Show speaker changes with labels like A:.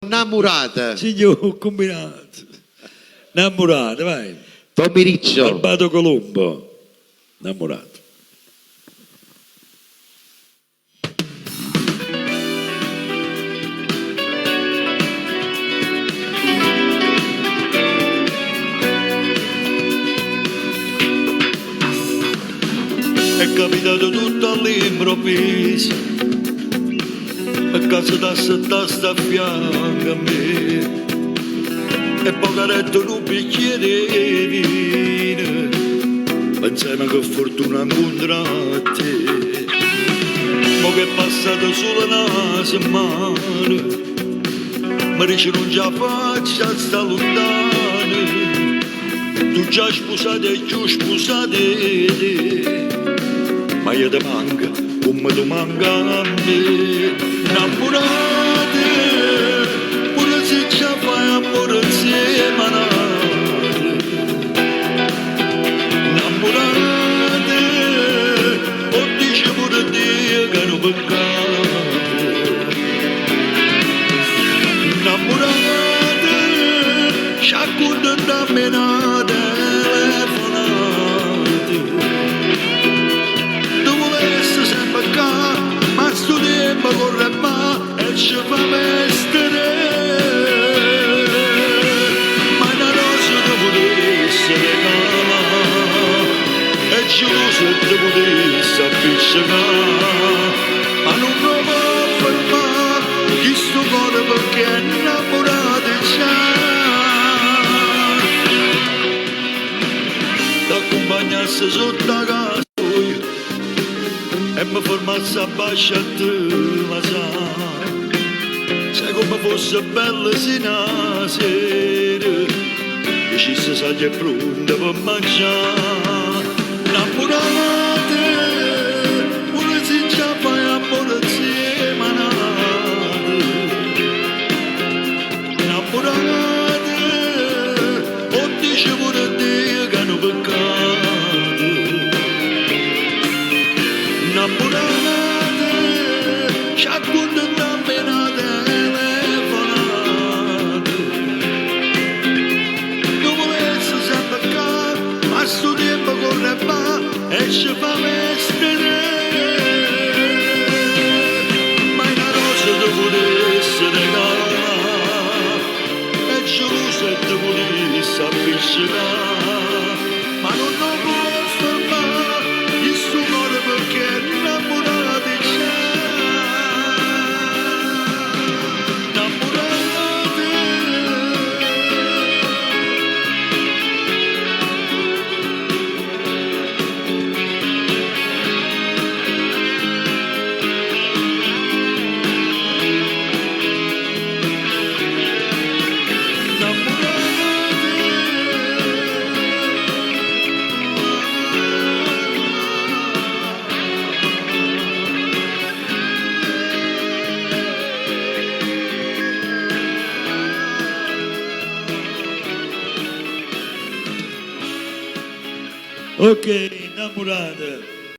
A: Innamorata.
B: Signor, ho combinato. Innamorata, vai.
A: Pomeriggio.
B: Barbato Colombo. Innamorato. È capitato tutto all'improvviso, a casa da sta a fianco a me, e pocaretto in un bicchiere di vino, pensando che fortuna incontra te. Mo che è passato solo una settimana, mi dice non ce la faccio a sta lontano, tu già sposate e giù sposate te. Ma io ti manca, come tu manca a me. Innamorate, pure se ci fai amore insieme a nate. Innamorate, o dice pure Dio che non peccate. Innamorate, ci accordo da me una telefonata. Ma sto tempo corre ma e ci fa vestere, ma una rosa che potesse regalare e geloso che potesse appiccicare, ma non lo può fermare chi sto cuore perché è innamorato già. T'accompagnasse sotto la casa e mi fermassi a bacia a te, ma sai come fosse bella sino a sera, dicesse sai è pronta per mangiare. Innamorate, pure se ci fai amore insieme a nate. Innamorate, o dice pure Dio che hanno peccato. Innamorate, ci accordo da me una telefonata. Non volesse sempre qua, ma sto tempo corre va e ci fa vestere. Ma una rosa ti volesse regalare e gelosa ti volesse appiccicare, ma non lo può fermare il suo cuore perché è innamorato già. Innamorate. Ok, innamorata.